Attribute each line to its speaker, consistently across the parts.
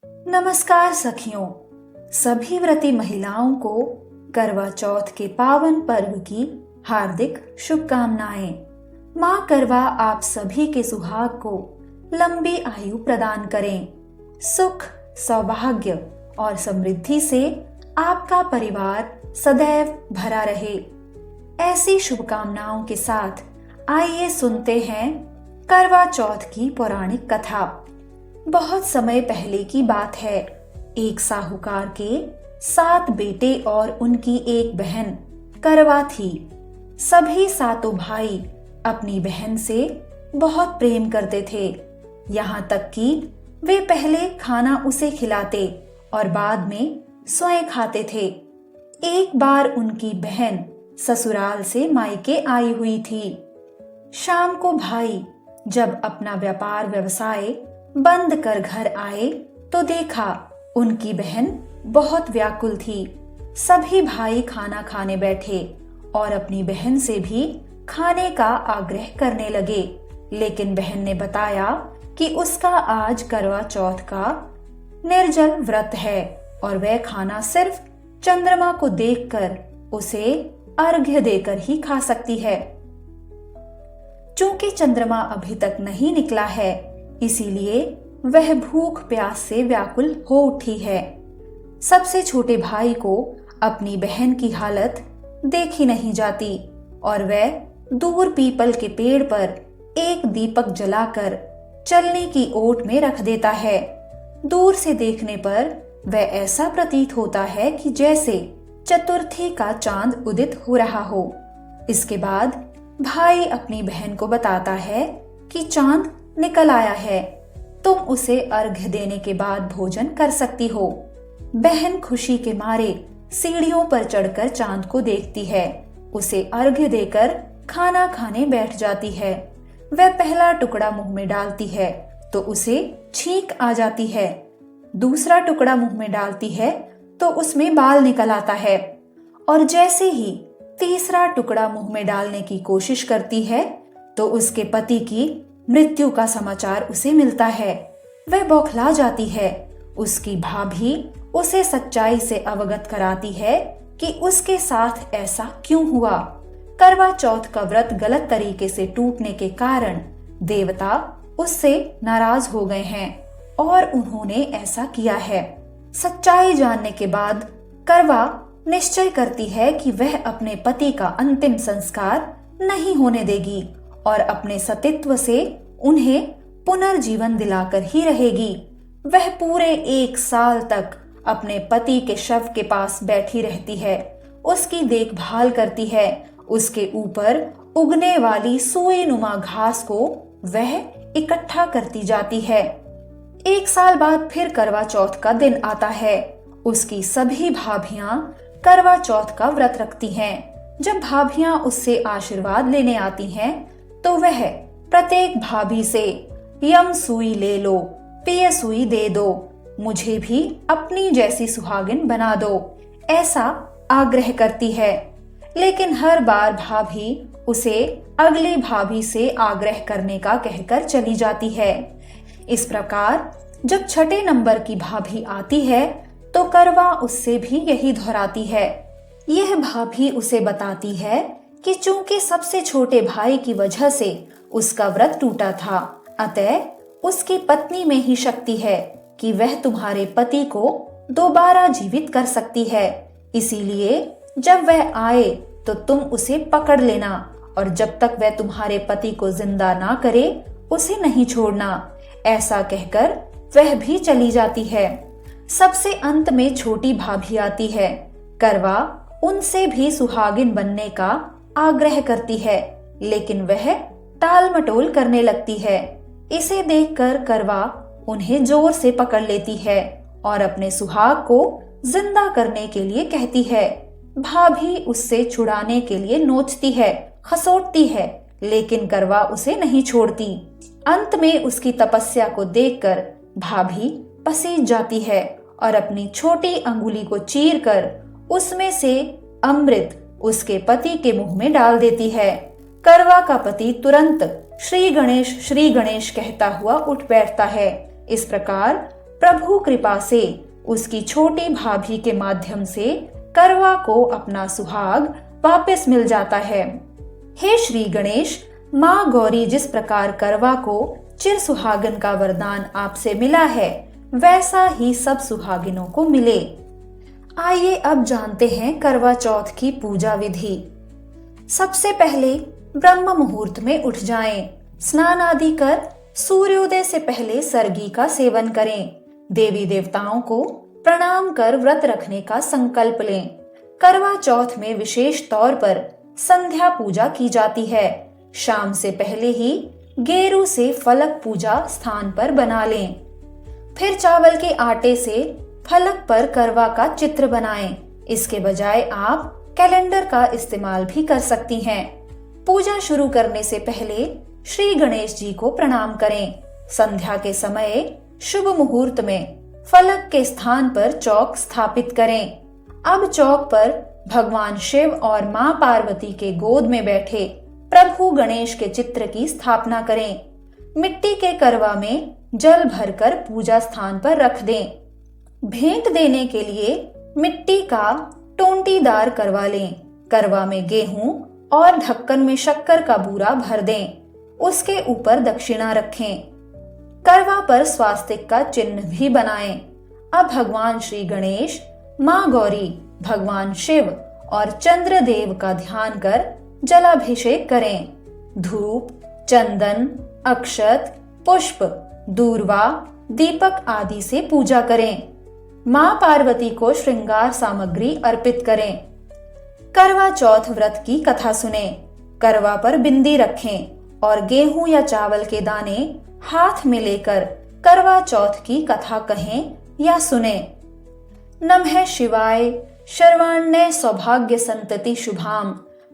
Speaker 1: नमस्कार सखियों, सभी व्रती महिलाओं को करवा चौथ के पावन पर्व की हार्दिक शुभकामनाएं। माँ करवा आप सभी के सुहाग को लंबी आयु प्रदान करें। सुख, सौभाग्य और समृद्धि से आपका परिवार सदैव भरा रहे। ऐसी शुभकामनाओं के साथ आइए सुनते हैं करवा चौथ की पौराणिक कथा। बहुत समय पहले की बात है। एक साहूकार के 7 बेटे और उनकी एक बहन करवा थी। सभी सातों भाई अपनी बहन से बहुत प्रेम करते थे, यहाँ तक कि वे पहले खाना उसे खिलाते और बाद में स्वयं खाते थे। एक बार उनकी बहन ससुराल से मायके आई हुई थी। शाम को भाई जब अपना व्यापार व्यवसाय बंद कर घर आए तो देखा उनकी बहन बहुत व्याकुल थी। सभी भाई खाना खाने बैठे और अपनी बहन से भी खाने का आग्रह करने लगे, लेकिन बहन ने बताया कि उसका आज करवा चौथ का निर्जल व्रत है और वह खाना सिर्फ चंद्रमा को देखकर उसे अर्घ्य देकर ही खा सकती है। चूंकि चंद्रमा अभी तक नहीं निकला है, इसीलिए वह भूख प्यास से व्याकुल हो उठी है। सबसे छोटे भाई को अपनी बहन की हालत देखी नहीं जाती और वह दूर पीपल के पेड़ पर एक दीपक जलाकर चलने की ओट में रख देता है। दूर से देखने पर वह ऐसा प्रतीत होता है कि जैसे चतुर्थी का चांद उदित हो रहा हो। इसके बाद भाई अपनी बहन को बताता है कि चांद निकल आया है, तुम उसे अर्घ्य देने के बाद भोजन कर सकती हो। बहन खुशी के मारे सीढ़ियों पर चढ़कर चांद को देखती है, उसे अर्घ्य देकर खाना खाने बैठ जाती है। वह पहला टुकड़ा मुंह में डालती है तो उसे छींक आ जाती है। दूसरा टुकड़ा मुंह में डालती है तो उसमें बाल निकल आता है और जैसे ही तीसरा टुकड़ा मुंह में डालने की कोशिश करती है तो उसके पति की मृत्यु का समाचार उसे मिलता है। वह बौखला जाती है। उसकी भाभी उसे सच्चाई से अवगत कराती है कि उसके साथ ऐसा क्यों हुआ। करवा चौथ का व्रत गलत तरीके से टूटने के कारण देवता उससे नाराज हो गए हैं और उन्होंने ऐसा किया है। सच्चाई जानने के बाद करवा निश्चय करती है कि वह अपने पति का अंतिम संस्कार नहीं होने देगी और अपने सतीत्व से उन्हें पुनर्जीवन दिलाकर ही रहेगी। वह पूरे 1 साल तक अपने पति के शव के पास बैठी रहती है, उसकी देखभाल करती है। उसके ऊपर उगने वाली सुई नुमा घास को वह इकट्ठा करती जाती है। 1 साल बाद फिर करवा चौथ का दिन आता है। उसकी सभी भाभियां करवा चौथ का व्रत रखती हैं। जब भाभियां उससे आशीर्वाद लेने आती हैं तो वह प्रत्येक भाभी से यम सुई ले लो, पिय सुई दे दो, मुझे भी अपनी जैसी सुहागिन बना दो, ऐसा आग्रह करती है। लेकिन हर बार भाभी उसे अगली भाभी से आग्रह करने का कहकर चली जाती है। इस प्रकार जब 6 नंबर की भाभी आती है तो करवा उससे भी यही दोहराती है। यह भाभी उसे बताती है कि चूंकि सबसे छोटे भाई की वजह से उसका व्रत टूटा था, अतः उसकी पत्नी में ही शक्ति है कि वह तुम्हारे पति को दोबारा जीवित कर सकती है। इसीलिए जब वह आए तो तुम उसे पकड़ लेना और जब तक वह तुम्हारे पति को जिंदा ना करे उसे नहीं छोड़ना। ऐसा कहकर वह भी चली जाती है। सबसे अंत में छोटी भाभी आती है। करवा उनसे भी सुहागिन बनने का आग्रह करती है, लेकिन वह टाल मटोल करने लगती है। इसे देखकर करवा उन्हें जोर से पकड़ लेती है और अपने सुहाग को जिंदा करने के लिए कहती है। भाभी उससे छुड़ाने के लिए नोचती है, खसोटती है, लेकिन करवा उसे नहीं छोड़ती। अंत में उसकी तपस्या को देखकर भाभी पसीज जाती है और अपनी छोटी अंगुली को चीरकर उसमें से अमृत उसके पति के मुंह में डाल देती है। करवा का पति तुरंत श्री गणेश कहता हुआ उठ बैठता है। इस प्रकार प्रभु कृपा से उसकी छोटी भाभी के माध्यम से करवा को अपना सुहाग वापस मिल जाता है। हे श्री गणेश, माँ गौरी जिस प्रकार करवा को चिर सुहागन का वरदान आपसे मिला है, वैसा ही सब सुहागिनों को मिले। आइए अब जानते हैं करवा चौथ की पूजा विधि। सबसे पहले ब्रह्म मुहूर्त में उठ जाएं, स्नान आदि कर सूर्योदय से पहले सरगी का सेवन करें, देवी देवताओं को प्रणाम कर व्रत रखने का संकल्प लें। करवा चौथ में विशेष तौर पर संध्या पूजा की जाती है। शाम से पहले ही गेरू से फलक पूजा स्थान पर बना लें। फिर चावल के आटे से फलक पर करवा का चित्र बनाएं। इसके बजाय आप कैलेंडर का इस्तेमाल भी कर सकती हैं। पूजा शुरू करने से पहले श्री गणेश जी को प्रणाम करें। संध्या के समय शुभ मुहूर्त में फलक के स्थान पर चौक स्थापित करें। अब चौक पर भगवान शिव और मां पार्वती के गोद में बैठे प्रभु गणेश के चित्र की स्थापना करें। मिट्टी के करवा में जल भरकर पूजा स्थान पर रख दें। भेंट देने के लिए मिट्टी का टोंटीदार करवा लें। करवा में गेहूं और ढक्कन में शक्कर का बूरा भर दें। उसके ऊपर दक्षिणा रखें। करवा पर स्वास्तिक का चिन्ह भी बनाएं। अब भगवान श्री गणेश, माँ गौरी, भगवान शिव और चंद्रदेव का ध्यान कर जलाभिषेक करें। धूप, चंदन, अक्षत, पुष्प, दूर्वा, दीपक आदि से पूजा करें। माँ पार्वती को श्रृंगार सामग्री अर्पित करें। करवा चौथ व्रत की कथा सुने। करवा पर बिंदी रखें और गेहूं या चावल के दाने हाथ में लेकर करवा चौथ की कथा कहें या सुने। नमः शिवाय शर्वाण्य सौभाग्य संतति शुभाम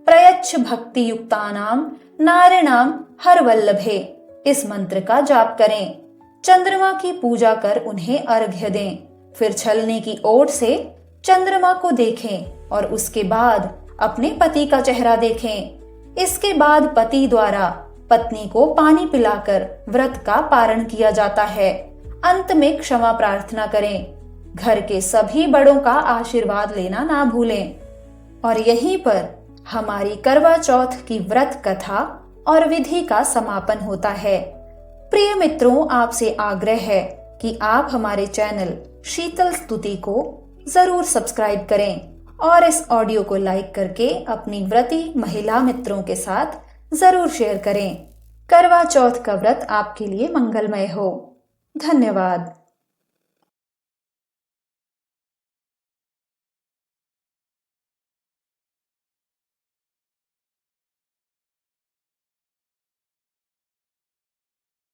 Speaker 1: प्रयच्छ भक्ति युक्तानाम नारिणाम हर वल्लभे। इस मंत्र का जाप करें। चंद्रमा की पूजा कर उन्हें अर्घ्य दें। फिर छलने की ओट से चंद्रमा को देखें और उसके बाद अपने पति का चेहरा देखें। इसके बाद पति द्वारा पत्नी को पानी पिलाकर व्रत का पारण किया जाता है। अंत में क्षमा प्रार्थना करें। घर के सभी बड़ों का आशीर्वाद लेना ना भूलें। और यहीं पर हमारी करवा चौथ की व्रत कथा और विधि का समापन होता है। प्रिय मित्रों, आपसे आग्रह है कि आप हमारे चैनल शीतल स्तुति को जरूर सब्सक्राइब करें और इस ऑडियो को लाइक करके अपनी व्रती महिला मित्रों के साथ जरूर शेयर करें। करवा चौथ का व्रत आपके लिए मंगलमय हो। धन्यवाद।